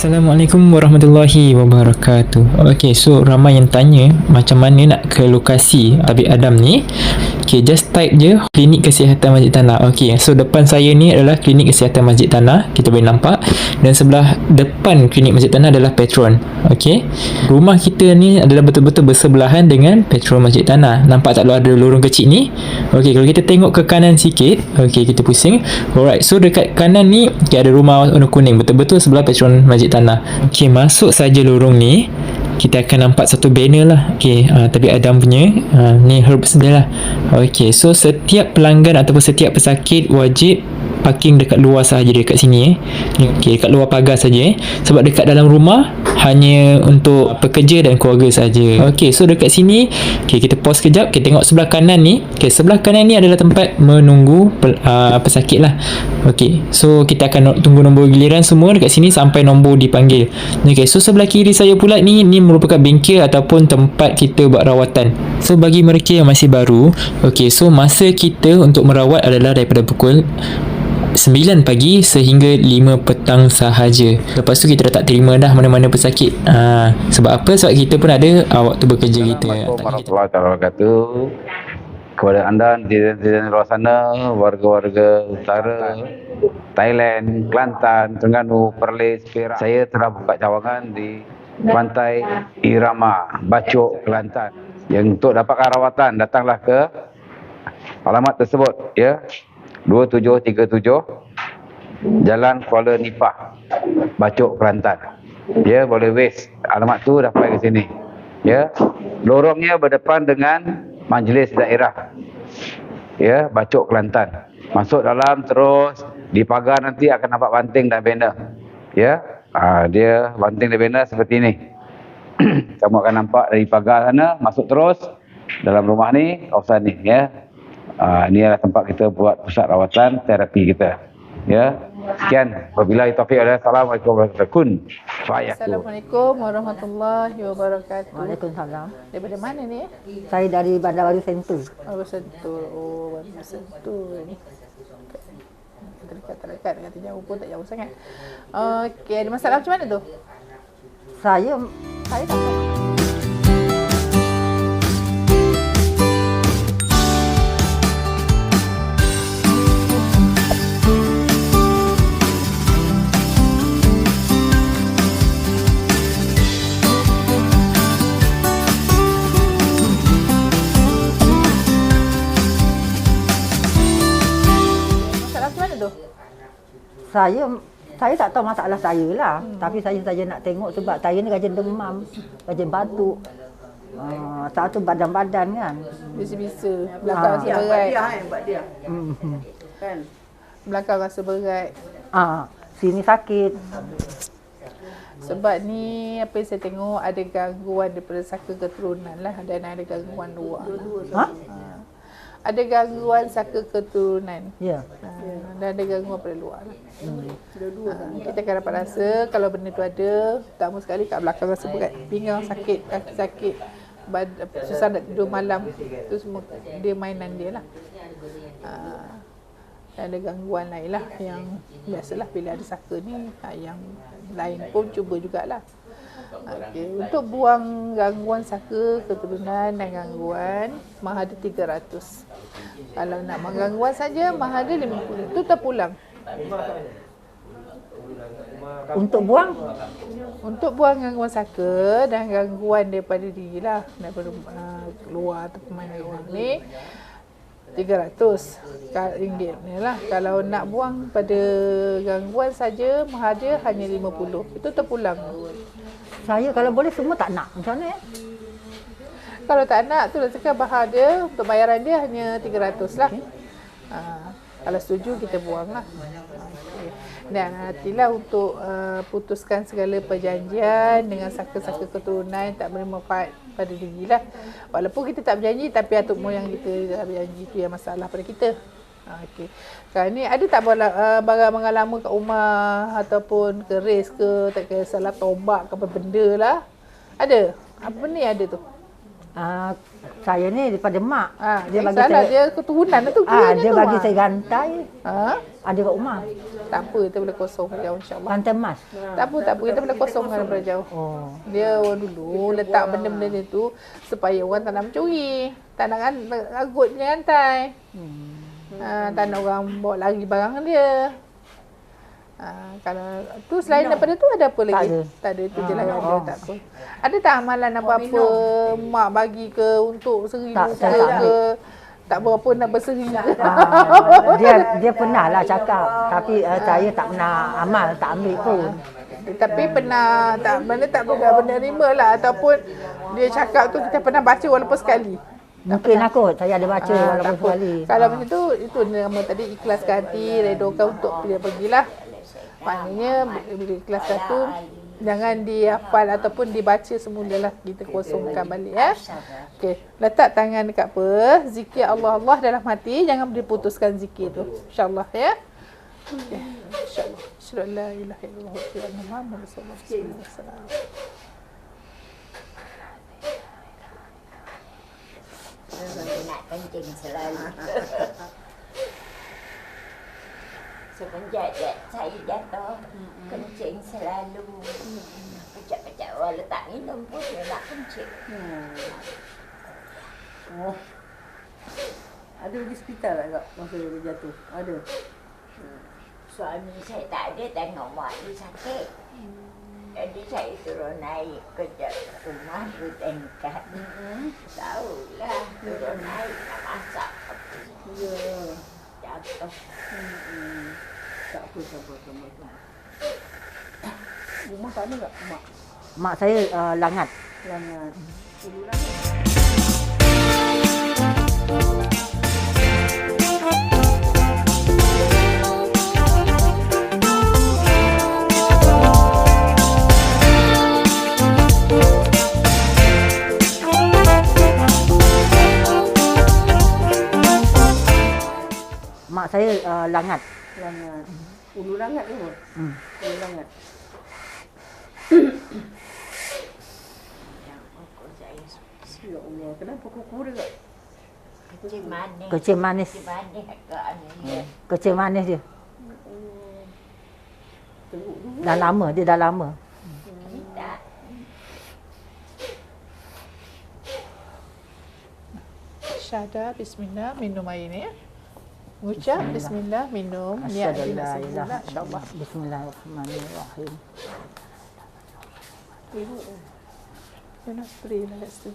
Assalamualaikum warahmatullahi wabarakatuh. Okay, so ramai yang tanya macam mana nak ke lokasi Tabib Adam ni. Okay, just type je Klinik Kesihatan Masjid Tanah. Okay, so depan saya ni adalah Klinik Kesihatan Masjid Tanah. Kita boleh nampak. Dan sebelah depan Klinik Masjid Tanah adalah Petron. Okay, rumah kita ni adalah betul-betul bersebelahan dengan Petron Masjid Tanah. Nampak tak ada lorong kecil ni? Okay, kalau kita tengok ke kanan sikit. Okay, kita pusing. Alright, so dekat kanan ni okay, ada rumah warna kuning. Betul-betul sebelah Petron Masjid Tanah. Okay, masuk saja lorong ni, kita akan nampak satu banner lah. Okay, Tabib Adam punya ni herbs dia lah. Okay, so setiap pelanggan ataupun setiap pesakit wajib parking dekat luar sahaja, dekat sini okay, dekat luar pagar saja sebab dekat dalam rumah hanya untuk pekerja dan keluarga saja. Okay, so dekat sini okay, kita pause kejap. Kita tengok sebelah kanan ni. Okay, sebelah kanan ni adalah tempat menunggu pesakit lah. Okay, so kita akan tunggu nombor giliran semua dekat sini sampai nombor dipanggil. Okay, so sebelah kiri saya pula ni merupakan bengkel ataupun tempat kita buat rawatan. So bagi mereka yang masih baru, okay, so masa kita untuk merawat adalah daripada pukul 9 pagi sehingga 5 petang sahaja. Lepas tu kita dah tak terima dah mana-mana pesakit. Sebab apa? Sebab kita pun ada waktu bekerja kita. Assalamualaikum warahmatullahi wabarakatuh. Kepada anda netizen luar sana, warga-warga utara, Thailand, Kelantan, Terengganu, Perlis, Perak. Saya telah buka cawangan di Pantai Irama, Bacok, Kelantan. Yang untuk dapatkan rawatan, datanglah ke alamat tersebut, ya. 2737 Jalan Kuala Nipah, Bacok, Kelantan. Ya, boleh waste alamat tu dapat ke sini. Ya. Lorongnya berdepan dengan Majlis Daerah. Ya, Bacok, Kelantan. Masuk dalam terus di pagar nanti akan nampak banting dan banner. Ya. Dia banting dan banner seperti ini. Kamu akan nampak dari pagar sana, masuk terus dalam rumah ni, kawasan ni, ya. Ini adalah tempat kita buat pusat rawatan terapi kita. Ya. Sekian. Wabillahi taufiq. Assalamualaikum warahmatullahi wabarakatuh. Assalamualaikum warahmatullahi wabarakatuh. Waalaikumsalam. Daripada mana ni? Saya dari Bandar Baru Sentul. Oh, Sentul. Oh, Sentul ni. Terdekat, kata jauh pun tak jauh sangat. Okey, ada masalah macam mana tu? Saya tak tahu. Saya tak tahu masalah saya lah. Tapi saya saja nak tengok sebab saya ni rajin demam, rajin batuk. Satu badan-badan kan. Bisa-bisa. Belakang rasa berat. Kan? Belakang rasa berat. Sini sakit. Sebab ni apa yang saya tengok ada gangguan daripada saka keturunan lah dan ada gangguan luar. Ada gangguan saka keturunan. Ya. Dan ada gangguan pada luar lah. Kita akan dapat rasa kalau benda tu ada, pertama sekali kat belakang rasa berat, pinggang sakit, kaki sakit, susah nak tidur malam. Itu semua dia mainan dia lah. Dan ada gangguan lain lah yang biasalah bila ada saka ni, yang lain pun cuba jugalah. Okay. Untuk buang gangguan saka keturunan dan gangguan, mahal dia 300. Kalau nak buang gangguan saja, mahal dia 50. Itu terpulang. Untuk buang? Untuk buang gangguan saka dan gangguan daripada diri lah, daripada keluar atau mana orang ni, 300 ringgit ni lah. Kalau nak buang pada gangguan saja, mahal dia hanya 50. Itu terpulang. Saya kalau boleh semua tak nak. Macam mana? Kalau tak nak tu cakap bahar dia untuk bayaran dia hanya 300 lah. Kalau setuju kita buang lah. Dan hatilah untuk putuskan segala perjanjian dengan saka-saka keturunan tak beri manfaat pada diri lah. Walaupun kita tak berjanji tapi atuk moyang kita dah berjanji, itu yang masalah pada kita. Okey. Sekarang ni ada tak barang lama kat rumah ataupun keris ke, tak kira salah tombak ke apa benda lah. Ada. Apa benda yang ada tu? Saya ni daripada mak. Dia bagi salah, dia keturunan tu dia tu. bagi saya rantai. Ada kat rumah. Tak apa, kita boleh kosong jauh insya-Allah. Rantai emas. Tak apa, kita boleh kosongkan daripada jauh. Dia orang dulu letak benda-benda ni tu supaya orang tak nak mencuri. Tak nak agut punya rantai. Tak nak orang bawa lari barang dia. Kalau tu selain daripada tu ada apa lagi? Tak ada, itu je lah yang ada, tak apa. Ada tak amalan apa-apa mak bagi ke untuk seribu ke? Tak berapa nak berseri. Dia pernah lah cakap, tapi saya tak pernah amal, tak ambil pun. Tapi pernah tak menerima lah, ataupun dia cakap tu kita pernah baca walaupun sekali. Mungkin lah kot, saya ada baca walaupun sekali. Kalau macam tu, itu nama tadi ikhlaskan hati, redokan untuk dia pergilah. Maknanya bila ikhlaskan tu, jangan dihafal ataupun dibaca semula lah, kita kosongkan balik ya. Okey, letak tangan dekat apa? Zikir Allah dalam hati, jangan diputuskan zikir tu. Insya-Allah ya. Okey, insya-Allah. Asyhadu an la ilaha illallah wa asyhadu anna Muhammadar rasulullah. Nak kencing selalu. Semenjak saya jatuh, kencing selalu. Pecah-pecah orang letak minum pun dia nak kencing. Ada pergi hospital tak kak masa dia jatuh? Ada? Suami saya tak ada, tengok mak dia sakit. Jadi saya turun naik kerja rumah dua tingkat. Tahulah, turun naik nak masak apa. Ya. Jatuh. Tak apa. Rumah tak ada tak mak? Mak saya Langat. Langat. Mak saya Langat. Langat. Ulu Langat tu. Ulu Langat. Ya Allah, kenapa kuku dia kak? Kecil manis. Kecil manis. Kecil manis agak ni. Kecil manis dia. Teruk dulu. Dah lama, dia dah lama. Tak. Syahada, bismillah, minum air ni ya. Ucap bismillah, minum. Niat dia nak sembuh lah, insya-Allah. Bismillahirrahmanirrahim. Dia nak spray lah kat situ.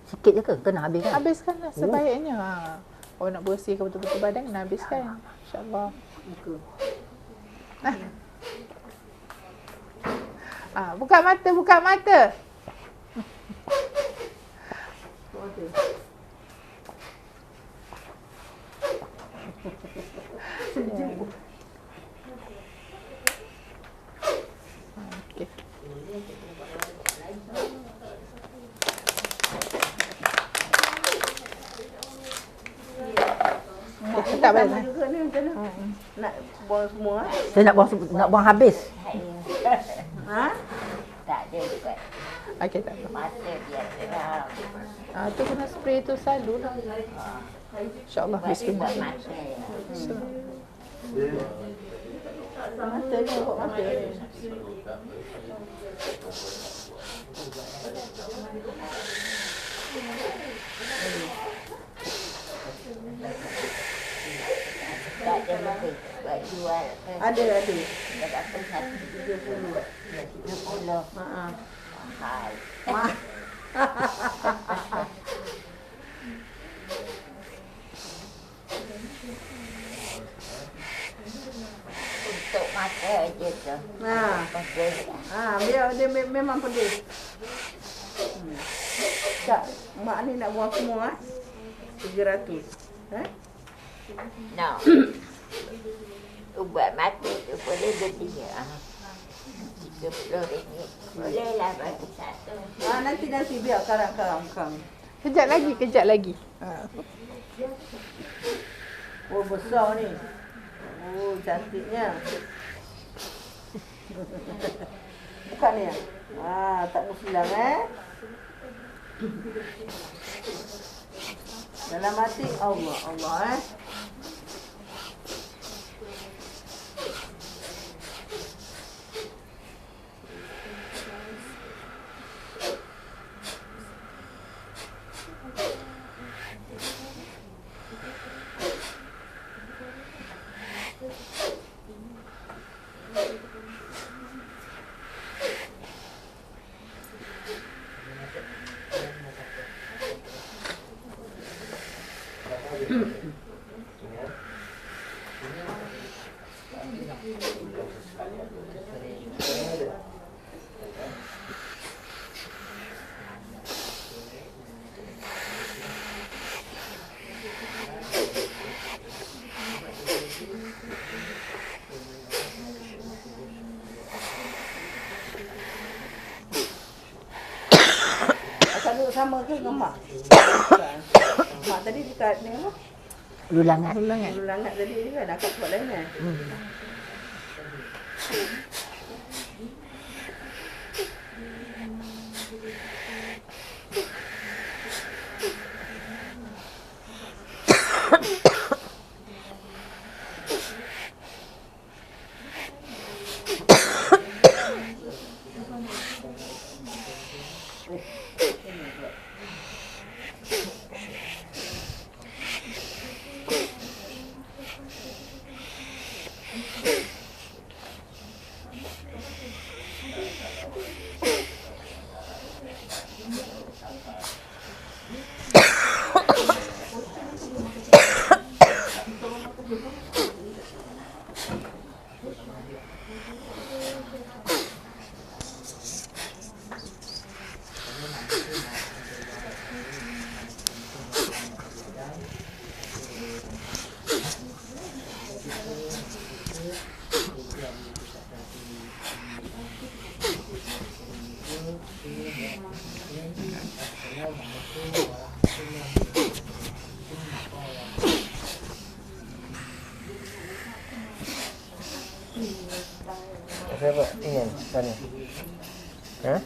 Sikit je ke? Kena habis kan? Habiskan lah sebaiknya. Kalau nak bersihkan betul-betul badan, kena habiskan. InsyaAllah. Muka. Buka mata, buka mata. Okey. Tak balik. Juga ni macam mana? Nak buang semua? Saya nak buang habis. Ha? Tak ada juga. Okey, tak apa. Mata dia terang. Tu kena spray tu selalu lah. InsyaAllah. Bismillah. Mata. Mata ni, buat mata ni. Tak ada lebih buat jual. Ada. Berapa satu? 30. 30. Mahal. Untuk mata aja tu. Biar dia memang pedih. Tak, mak ni nak buang semua 300. No. Ubat mata tu boleh beli. RM30. Bolehlah bagi satu. Nanti biar karang. Kejap lagi. Oh besar ni. Oh, cantiknya. Bukan ya? Tak bersilang Dalam hati Allah, Allah Duduk sama ke dengan mak? Mak tadi dekat ni apa? Lulangat. Lulangat tadi kan akak buat lain kan? Rasa apa? Ringan sana. Ha?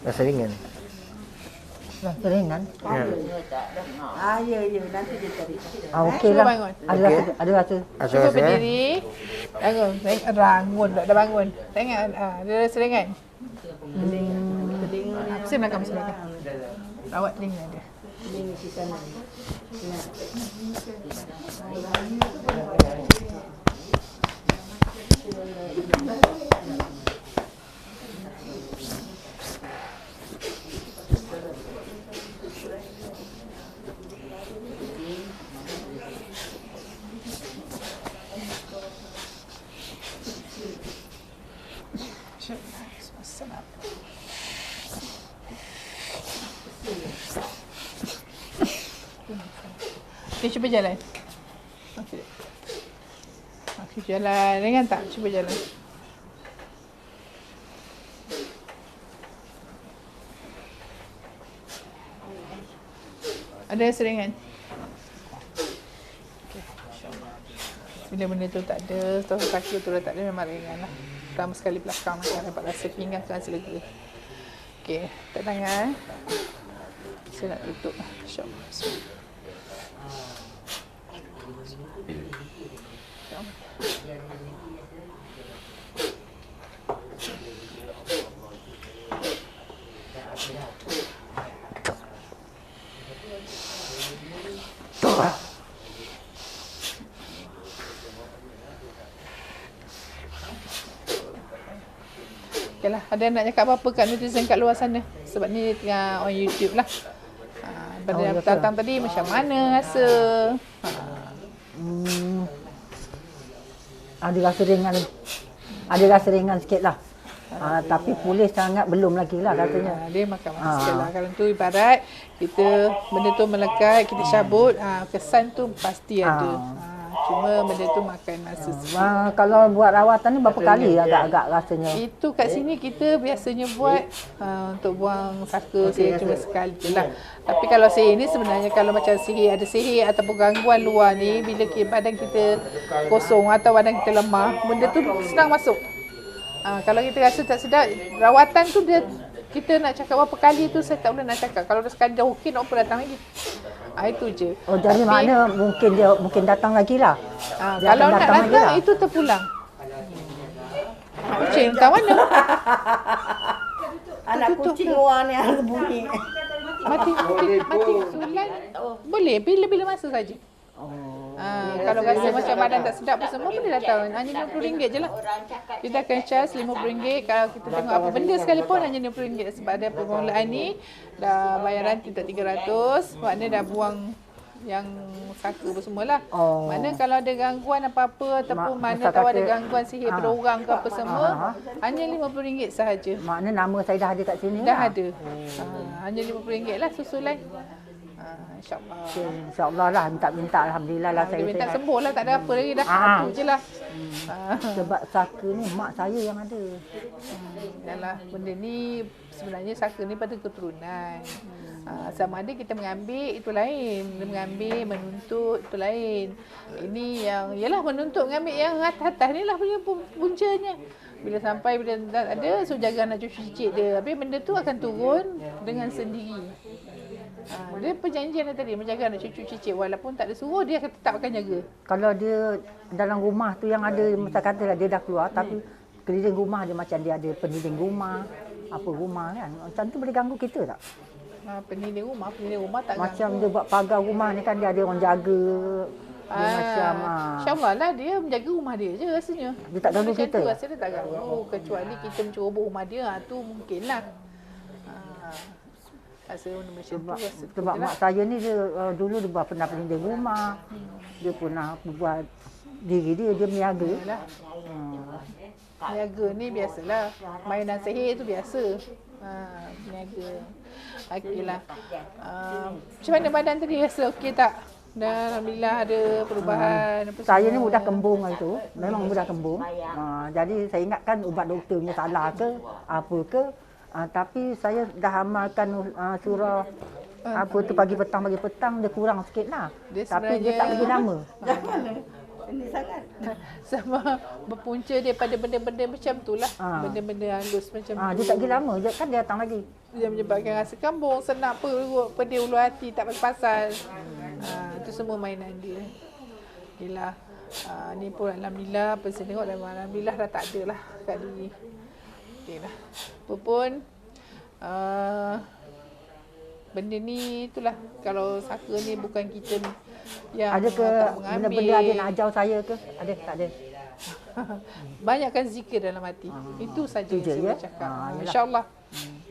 Rasa ringan. Rasa ringan. Ya. Ya, nanti dia cari. Okey lah. bangun. Ada rasa. Rasa Cuba rasa. berdiri. Bangun. Bangun. Dah bangun. Tengok. Dia rasa ringan. Pusing belakang, pusing belakang. Rawat telinga dia. Okay, cuba jalan. Okey. Okey, jalan. Ringan tak? Cuba jalan. Ada rasa ringan? Okey. Bila benda tu tak ada, atau kaki tu dah tak ada, memang ringan lah. Pertama sekali belakang akan dapat rasa pinggang tu rasa lega. Okey, tak tangan. Saya nak tutup. InsyaAllah. Okeylah, ada nak cakap apa-apa kat netizen kat luar sana? Sebab ni tengah on YouTube lah. Pada yang datang tadi macam mana rasa? Ada rasa ringan. Ada rasa ringan sikit lah. Tapi pulih sangat belum lagi lah katanya. Dia makan sikit lah. Kalau tu ibarat kita benda tu melekat, kita cabut, kesan tu pasti ada. Cuma benda tu makan masa sikit. Kalau buat rawatan ni berapa kali agak-agak rasanya? Itu kat sini kita biasanya buat untuk buang saka saya cuma sekali je lah. Tapi kalau sihir ni sebenarnya kalau macam sihir, ada sihir ataupun gangguan luar ni, bila badan kita kosong atau badan kita lemah, benda tu senang masuk. Kalau kita rasa tak sedap, rawatan tu dia, kita nak cakap berapa kali tu saya tak boleh nak cakap. Kalau dah sekali dah okey, nak apa datang lagi. Itu je. Oh, jadi makna mungkin datang lagi lah. Dia Kalau akan nak lagi datang, lah. itu terpulang. Kucing entah mana. Anak kucing luar ni harus bunyi. Mati sulan. Boleh, bila-bila masa saja. Kalau rasa macam badan tak sedap apa semua, boleh datang. Hanya RM50 je lah. Kita akan charge RM50. Kalau kita tengok apa benda sekalipun, hanya RM50. Sebab ada permulaan ni, dah bayaran tidak RM300. Maknanya dah buang yang saka apa semualah. Mana kalau ada gangguan apa-apa ataupun mana tahu ada gangguan sihir pada orang ke apa semua, hanya RM50 sahaja. Makna nama saya dah ada kat sini Dah lah. ada. Hanya RM50 lah susulan. InsyaAllah. InsyaAllah lah, minta Alhamdulillah lah Dia saya minta sihat. sembuh lah, tak ada apa lagi dah. Itu je lah. Sebab saka ni mak saya yang ada. Yalah, benda ni sebenarnya saka ni pada keturunan. Sama ada kita mengambil, itu lain. Dia mengambil, menuntut, itu lain. Ini yang, yalah menuntut mengambil yang atas-atas ni lah punya puncanya. Bila sampai, bila tak ada, so jaga anak cucu cicit dia. Habis benda tu akan turun dengan sendiri. Dia perjanjian tadi, menjaga anak cucu cicit. Walaupun tak ada suruh, dia akan tetap akan jaga. Kalau dia dalam rumah tu yang ada, macam katalah dia dah keluar, tapi keliling rumah dia macam dia ada pendinding rumah, apa rumah kan. Macam tu boleh ganggu kita tak? Pendinding rumah tak Macam dia buat pagar rumah ni kan, dia ada orang jaga. Dia macam InsyaAllah lah dia menjaga rumah dia je rasanya. Dia tak ganggu Macam kita? tu rasa dia tak ganggu. Kecuali kita menceroboh rumah dia, tu mungkin lah. Rasa benda macam tu rasa tu Sebab je mak lah. saya ni dia dulu dia pernah pendinding rumah. Dia pernah buat diri dia meniaga. Yalah. Niaga ni biasalah. Mainan sihir tu biasa. Niaga. Okeylah. Macam mana badan tadi rasa okey tak? Dan Alhamdulillah ada perubahan apa Saya semua. ni mudah kembung hari tu. Memang mudah kembung. Jadi saya ingatkan ubat doktornya salah ke, apa ke. Tapi saya dah amalkan surah apa tu pagi petang dia kurang sikit lah. Dia Tapi dia tak lagi lama. Ini sangat. Sama berpunca daripada benda-benda macam tu lah. Benda-benda halus macam tu. Dia tak lagi lama je kan dia datang lagi. Dia menyebabkan rasa kambung, senak perut, pedih ulu hati, tak pasal-pasal. Itu semua mainan dia. Yelah. Ni pun Alhamdulillah, apa saya tengok dan Alhamdulillah dah tak ada lah kat diri. Okeylah. Apa pun, benda ni itulah. Kalau saka ni bukan kita yang Ada ke tak mengambil. benda-benda ada nak ajar saya ke? Ada tak ada? Banyakkan zikir dalam hati. Itu saja Itu yang je, saya ya? boleh cakap. Yelah. InsyaAllah.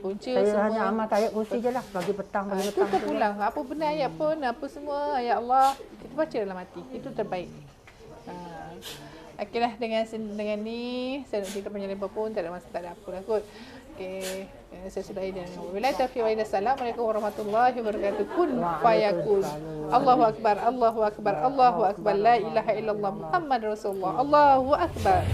Punca Saya semua. hanya amalkan ayat kursi je lah. Pagi petang, pagi Itu petang. terpulang. Apa benda ayat pun, apa semua ayat Allah, kita baca dalam hati. Itu terbaik. Okeylah, dengan ni saya nak cerita panjang lebar pun tak ada masa, tak ada apa lah kot. Okey, saya sudah dengan wabillahi taufiq wa hidayah. Assalamualaikum warahmatullahi wabarakatuh. Kun fayakun. Allahu akbar, Allahu akbar, Allahu akbar. La ilaha illallah Muhammad Rasulullah. Allahu akbar.